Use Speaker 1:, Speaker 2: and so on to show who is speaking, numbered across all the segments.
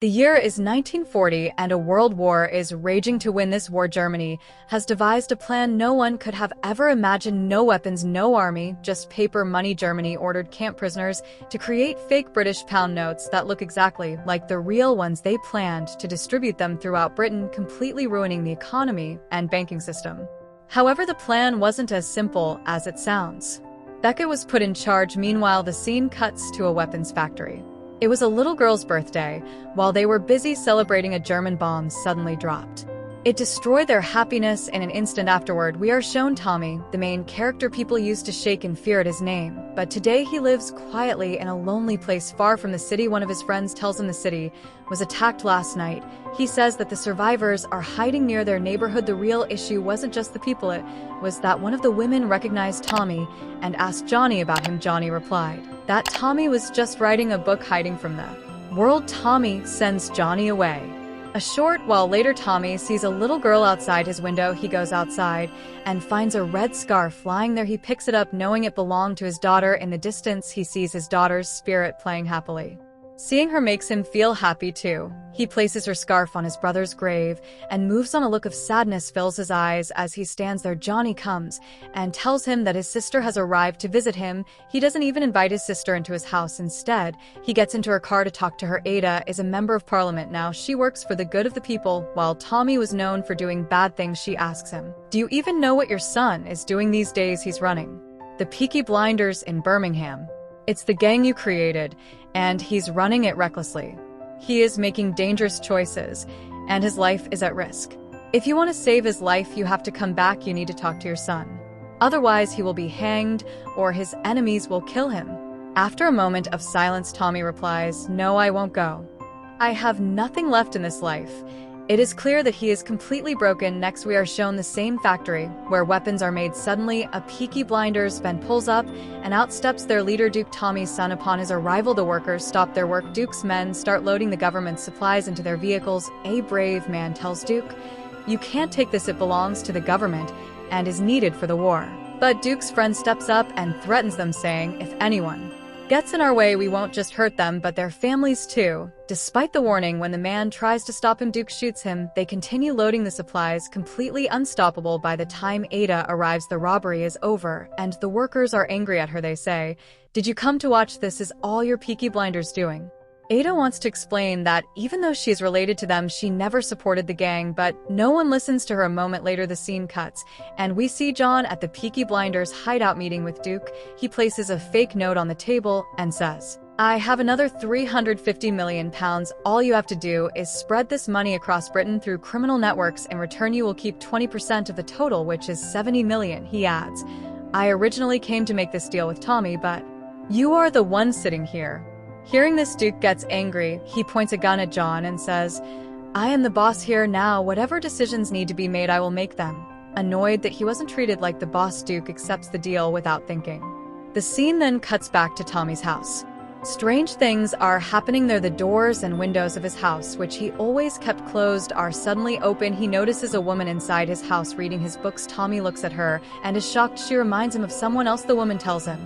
Speaker 1: The year is 1940 and a world war is raging. To win this war, Germany has devised a plan no one could have ever imagined. No weapons, no army, just paper money. Germany ordered camp prisoners to create fake British pound notes that look exactly like the real ones. They planned to distribute them throughout Britain, completely ruining the economy and banking system. However, the plan wasn't as simple as it sounds. Beckett was put in charge. Meanwhile, the scene cuts to a weapons factory. It was a little girl's birthday. While they were busy celebrating, a German bomb suddenly dropped. It destroyed their happiness in an instant. Afterward, we are shown Tommy, the main character. People used to shake in fear at his name, but today he lives quietly in a lonely place far from the city. One of his friends tells him the city was attacked last night. He says that the survivors are hiding near their neighborhood. The real issue wasn't just the people, it was that one of the women recognized Tommy and asked Johnny about him. Johnny replied that Tommy was just writing a book hiding from the world. Tommy sends Johnny away. A short while later, Tommy sees a little girl outside his window. He goes outside and finds a red scarf flying there. He picks it up, knowing it belonged to his daughter. In the distance, he sees his daughter's spirit playing happily. Seeing her makes him feel happy too. He places her scarf on his brother's grave and moves on. A look of sadness fills his eyes as he stands there. Johnny comes and tells him that his sister has arrived to visit him. He doesn't even invite his sister into his house. Instead, he gets into her car to talk to her. Ada is a member of parliament now. She works for the good of the people. While Tommy was known for doing bad things, she asks him, "Do you even know what your son is doing these days?" He's running the Peaky Blinders in Birmingham. It's the gang you created, and he's running it recklessly. He is making dangerous choices, and his life is at risk. If you want to save his life, you have to come back. You need to talk to your son. Otherwise, he will be hanged, or his enemies will kill him. After a moment of silence, Tommy replies, "No, I won't go. I have nothing left in this life." It is clear that he is completely broken. Next, we are shown the same factory, where weapons are made. Suddenly, a Peaky Blinders band pulls up, and out steps their leader, Duke, Tommy's son. Upon his arrival, the workers stop their work. Duke's men start loading the government supplies into their vehicles. A brave man tells Duke, "You can't take this, it belongs to the government, and is needed for the war." But Duke's friend steps up and threatens them, saying, "If anyone gets in our way, we won't just hurt them, but their families too." Despite the warning, when the man tries to stop him, Duke shoots him. They continue loading the supplies, completely unstoppable. By the time Ada arrives, the robbery is over, and the workers are angry at her. They say, "Did you come to watch this? Is all your Peaky Blinders doing?" Ada wants to explain that even though she is related to them, she never supported the gang, but no one listens to her. A moment later, the scene cuts, and we see John at the Peaky Blinders hideout meeting with Duke. He places a fake note on the table and says, "I have another £350 million. All you have to do is spread this money across Britain through criminal networks. In return, you will keep 20% of the total, which is 70 million. He adds, "I originally came to make this deal with Tommy, but you are the one sitting here." Hearing this, Duke gets angry. He points a gun at John and says, "I am the boss here now. Whatever decisions need to be made, I will make them." Annoyed that he wasn't treated like the boss, Duke accepts the deal without thinking. The scene then cuts back to Tommy's house. Strange things are happening there. The doors and windows of his house, which he always kept closed, are suddenly open. He notices a woman inside his house reading his books. Tommy looks at her and is shocked. She reminds him of someone else. The woman tells him,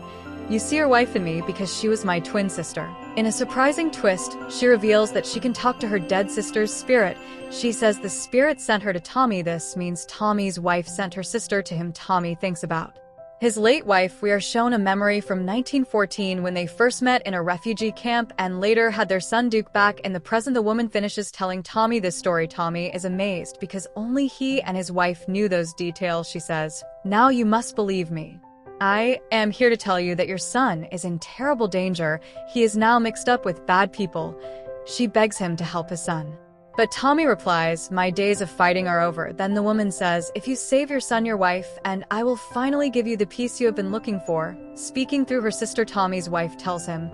Speaker 1: "You see your wife in me because she was my twin sister." In a surprising twist, she reveals that she can talk to her dead sister's spirit. She says the spirit sent her to Tommy. This means Tommy's wife sent her sister to him. Tommy thinks about his late wife. We are shown a memory from 1914 when they first met in a refugee camp and later had their son Duke back. In the present, the woman finishes telling Tommy this story. Tommy is amazed because only he and his wife knew those details. She says, "Now you must believe me. I am here to tell you that your son is in terrible danger. He is now mixed up with bad people." She begs him to help his son. But Tommy replies, "My days of fighting are over." Then the woman says, "If you save your son, your wife, and I will finally give you the peace you have been looking for." Speaking through her sister, Tommy's wife tells him,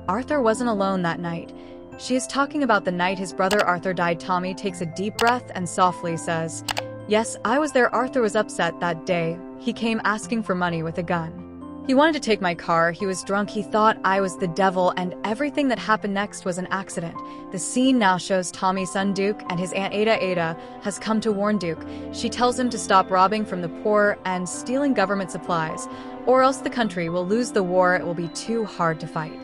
Speaker 1: "Arthur wasn't alone that night." She is talking about the night his brother Arthur died. Tommy takes a deep breath and softly says, "Yes, I was there. Arthur was upset that day. He came asking for money with a gun. He wanted to take my car. He was drunk. He thought I was the devil, and everything that happened next was an accident." The scene now shows Tommy's son Duke and his aunt Ada. Ada has come to warn Duke. She tells him to stop robbing from the poor and stealing government supplies, or else the country will lose the war. It will be too hard to fight.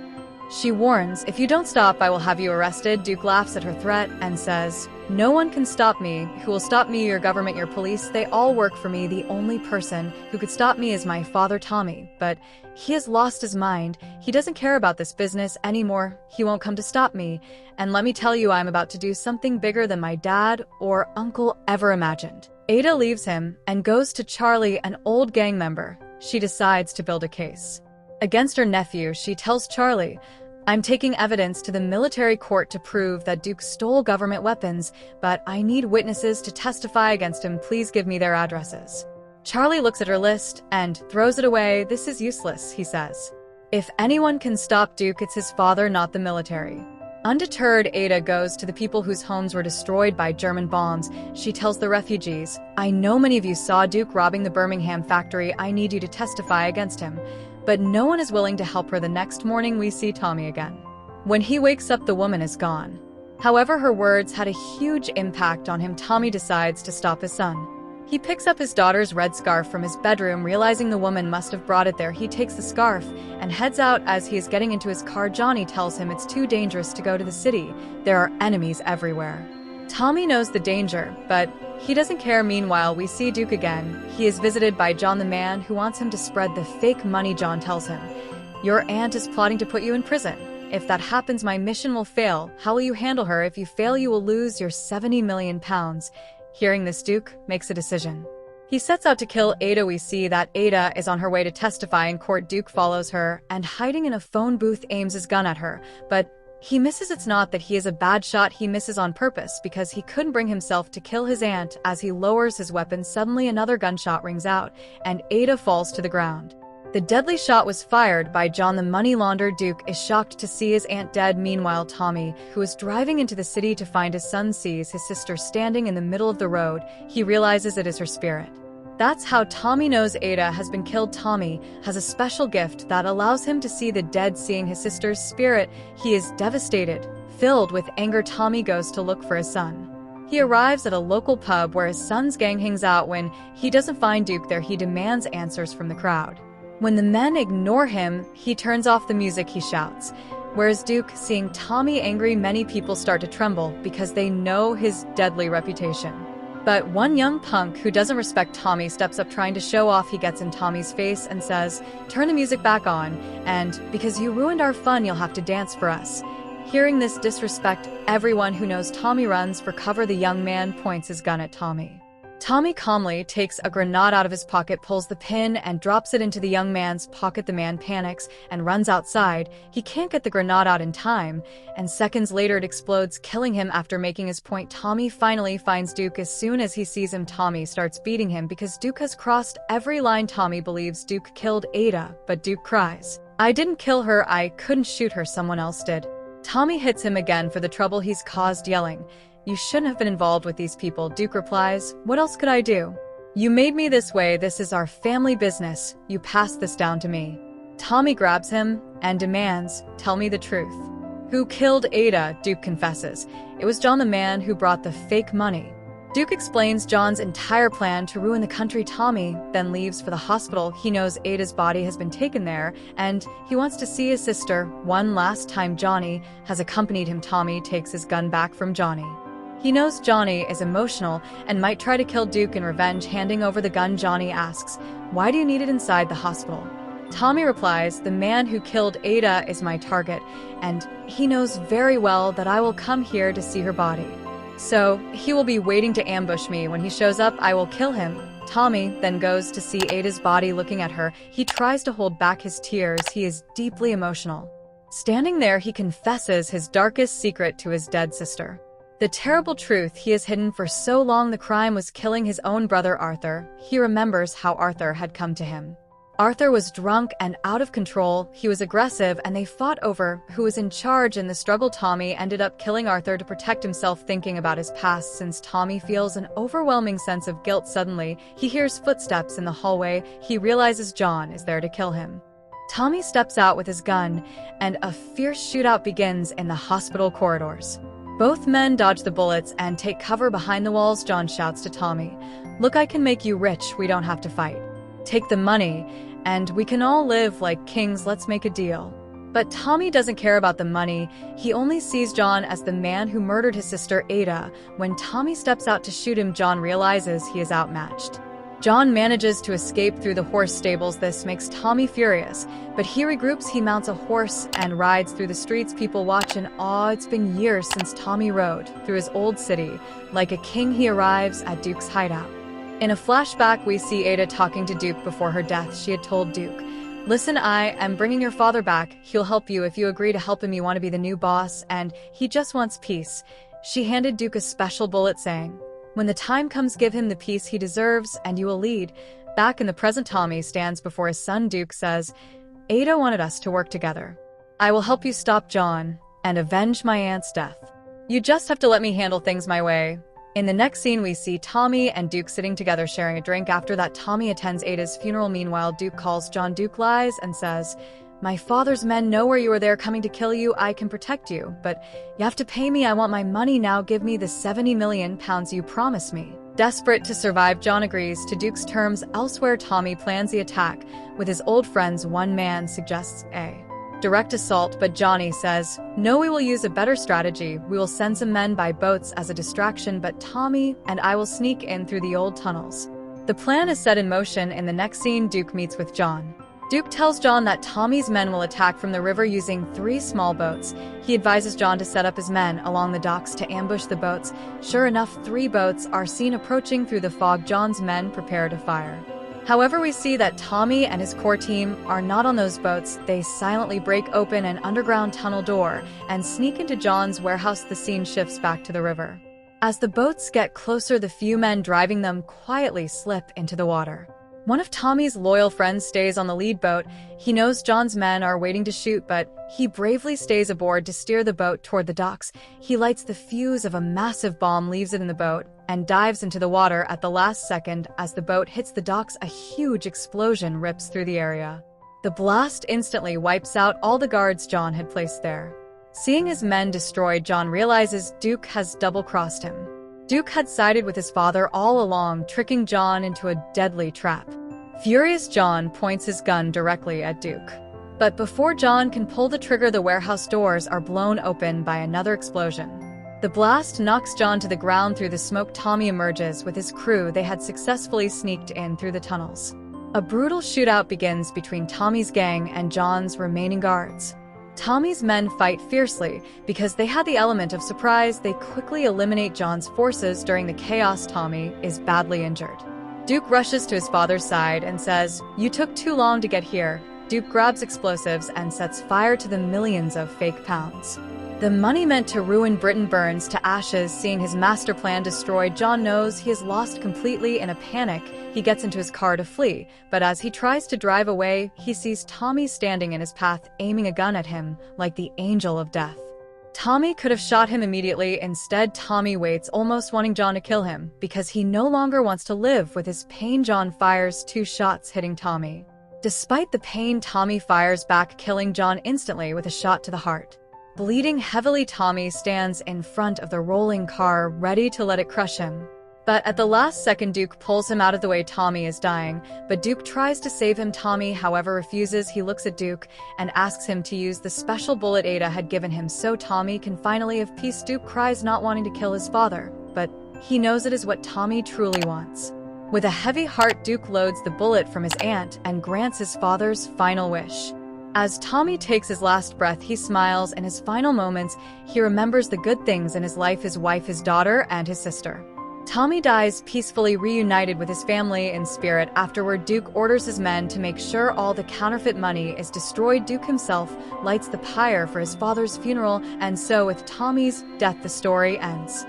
Speaker 1: She warns, "If you don't stop, I will have you arrested." Duke laughs at her threat and says, "No one can stop me. Who will stop me? Your government, your police, they all work for me. The only person who could stop me is my father, Tommy." But he has lost his mind. He doesn't care about this business anymore. He won't come to stop me. And let me tell you, I'm about to do something bigger than my dad or uncle ever imagined. Ada leaves him and goes to Charlie, an old gang member. She decides to build a case against her nephew. She tells Charlie, "I'm taking evidence to the military court to prove that Duke stole government weapons, but I need witnesses to testify against him. Please give me their addresses." Charlie looks at her list and throws it away. "This is useless," he says. "If anyone can stop Duke, it's his father, not the military." Undeterred, Ada goes to the people whose homes were destroyed by German bombs. She tells the refugees, "I know many of you saw Duke robbing the Birmingham factory. I need you to testify against him." But no one is willing to help her. The next morning, we see Tommy again. When he wakes up, the woman is gone. However, her words had a huge impact on him. Tommy decides to stop his son. He picks up his daughter's red scarf from his bedroom, realizing the woman must have brought it there. He takes the scarf and heads out. As he is getting into his car, Johnny tells him it's too dangerous to go to the city. There are enemies everywhere. Tommy knows the danger, but he doesn't care. Meanwhile, we see Duke again. He is visited by John, the man who wants him to spread the fake money. John tells him, "Your aunt is plotting to put you in prison. If that happens, my mission will fail. How will you handle her? If you fail, you will lose your 70 million pounds. Hearing this, Duke makes a decision. He sets out to kill Ada. We see that Ada is on her way to testify in court. Duke follows her and, hiding in a phone booth, aims his gun at her, but he misses. It's not that he is a bad shot. He misses on purpose because he couldn't bring himself to kill his aunt. As he lowers his weapon, suddenly another gunshot rings out, and Ada falls to the ground. The deadly shot was fired by John, the money launderer. Duke is shocked to see his aunt dead. Meanwhile, Tommy, who is driving into the city to find his son, sees his sister standing in the middle of the road. He realizes it is her spirit. That's how Tommy knows Ada has been killed. Tommy has a special gift that allows him to see the dead. Seeing his sister's spirit, he is devastated. Filled with anger, Tommy goes to look for his son. He arrives at a local pub where his son's gang hangs out. When he doesn't find Duke there, he demands answers from the crowd. When the men ignore him, he turns off the music. He shouts. Whereas Duke, seeing Tommy angry, many people start to tremble because they know his deadly reputation. But one young punk who doesn't respect Tommy steps up, trying to show off. He gets in Tommy's face and says, "Turn the music back on, and because you ruined our fun, you'll have to dance for us." Hearing this disrespect, everyone who knows Tommy runs for cover. The young man points his gun at Tommy. Tommy calmly takes a grenade out of his pocket, pulls the pin, and drops it into the young man's pocket. The man panics and runs outside. He can't get the grenade out in time, and seconds later it explodes, killing him. After making his point, Tommy finally finds Duke. As soon as he sees him, Tommy starts beating him because Duke has crossed every line. Tommy believes Duke killed Ada, but Duke cries, "I didn't kill her. I couldn't shoot her. Someone else did." Tommy hits him again for the trouble he's caused, yelling, "You shouldn't have been involved with these people." Duke replies, "What else could I do? You made me this way. This is our family business. You passed this down to me." Tommy grabs him and demands, "Tell me the truth. Who killed Ada?" Duke confesses, "It was John, the man who brought the fake money." Duke explains John's entire plan to ruin the country. Tommy then leaves for the hospital. He knows Ada's body has been taken there, and he wants to see his sister one last time. Johnny has accompanied him. Tommy takes his gun back from Johnny. He knows Johnny is emotional and might try to kill Duke in revenge. Handing over the gun, Johnny asks, "Why do you need it inside the hospital?" Tommy replies, "The man who killed Ada is my target, and he knows very well that I will come here to see her body. So he will be waiting to ambush me. When he shows up, I will kill him." Tommy then goes to see Ada's body. Looking at her, he tries to hold back his tears. He is deeply emotional. Standing there, he confesses his darkest secret to his dead sister. The terrible truth he has hidden for so long. The crime was killing his own brother, Arthur. He remembers how Arthur had come to him. Arthur was drunk and out of control. He was aggressive, and they fought over who was in charge. In the struggle, Tommy ended up killing Arthur to protect himself. Thinking about his past, since Tommy feels an overwhelming sense of guilt. Suddenly, he hears footsteps in the hallway. He realizes John is there to kill him. Tommy steps out with his gun, and a fierce shootout begins in the hospital corridors. Both men dodge the bullets and take cover behind the walls. John shouts to Tommy, "Look, I can make you rich. We don't have to fight. Take the money, and we can all live like kings. Let's make a deal." But Tommy doesn't care about the money. He only sees John as the man who murdered his sister Ada. When Tommy steps out to shoot him, John realizes he is outmatched. John manages to escape through the horse stables. This makes Tommy furious, but he regroups, he mounts a horse and rides through the streets. People watch in awe. It's been years since Tommy rode through his old city. Like a king, he arrives at Duke's hideout. In a flashback, we see Ada talking to Duke before her death. She had told Duke, "Listen, I am bringing your father back. He'll help you if you agree to help him. You want to be the new boss, and he just wants peace." She handed Duke a special bullet saying, "When the time comes, give him the peace he deserves, and you will lead." Back in the present, Tommy stands before his son. Duke says, "Ada wanted us to work together. I will help you stop John and avenge my aunt's death. You just have to let me handle things my way." In the next scene, we see Tommy and Duke sitting together sharing a drink. After that, Tommy attends Ada's funeral. Meanwhile, Duke calls John. Duke lies and says, "My father's men know where you are. They're coming to kill you. I can protect you, but you have to pay me. I want my money now. Give me the 70 million pounds you promised me." Desperate to survive, John agrees to Duke's terms. Elsewhere, Tommy plans the attack with his old friends. One man suggests a direct assault, but Johnny says, "No, we will use a better strategy. We will send some men by boats as a distraction, but Tommy and I will sneak in through the old tunnels." The plan is set in motion. In the next scene, Duke meets with John. Duke tells John that Tommy's men will attack from the river using 3 small boats. He advises John to set up his men along the docks to ambush the boats. Sure enough, 3 boats are seen approaching through the fog. John's men prepare to fire. However, we see that Tommy and his core team are not on those boats. They silently break open an underground tunnel door and sneak into John's warehouse. The scene shifts back to the river. As the boats get closer, the few men driving them quietly slip into the water. One of Tommy's loyal friends stays on the lead boat. He knows John's men are waiting to shoot, but he bravely stays aboard to steer the boat toward the docks. He lights the fuse of a massive bomb, leaves it in the boat, and dives into the water at the last second. As the boat hits the docks, a huge explosion rips through the area. The blast instantly wipes out all the guards John had placed there. Seeing his men destroyed, John realizes Duke has double-crossed him. Duke had sided with his father all along, tricking John into a deadly trap. Furious, John points his gun directly at Duke. But before John can pull the trigger, the warehouse doors are blown open by another explosion. The blast knocks John to the ground. Through the smoke, Tommy emerges with his crew. They had successfully sneaked in through the tunnels. A brutal shootout begins between Tommy's gang and John's remaining guards. Tommy's men fight fiercely. Because they had the element of surprise, they quickly eliminate John's forces. During the chaos, Tommy is badly injured. Duke rushes to his father's side and says, "You took too long to get here." Duke grabs explosives and sets fire to the millions of fake pounds. The money meant to ruin Britain burns to ashes. Seeing his master plan destroyed, John knows he is lost completely. In a panic, he gets into his car to flee, but as he tries to drive away, he sees Tommy standing in his path, aiming a gun at him like the angel of death. Tommy could have shot him immediately. Instead, Tommy waits, almost wanting John to kill him, because he no longer wants to live with his pain. John fires 2 shots, hitting Tommy. Despite the pain, Tommy fires back, killing John instantly with a shot to the heart. Bleeding heavily, Tommy stands in front of the rolling car, ready to let it crush him. But at the last second, Duke pulls him out of the way. Tommy is dying, but Duke tries to save him. Tommy, however, refuses. He looks at Duke and asks him to use the special bullet Ada had given him so Tommy can finally have peace. Duke cries, not wanting to kill his father, but he knows it is what Tommy truly wants. With a heavy heart, Duke loads the bullet from his aunt and grants his father's final wish. As Tommy takes his last breath, he smiles. In his final moments, he remembers the good things in his life, his wife, his daughter, and his sister. Tommy dies peacefully, reunited with his family in spirit. Afterward, Duke orders his men to make sure all the counterfeit money is destroyed. Duke himself lights the pyre for his father's funeral, and so with Tommy's death, the story ends.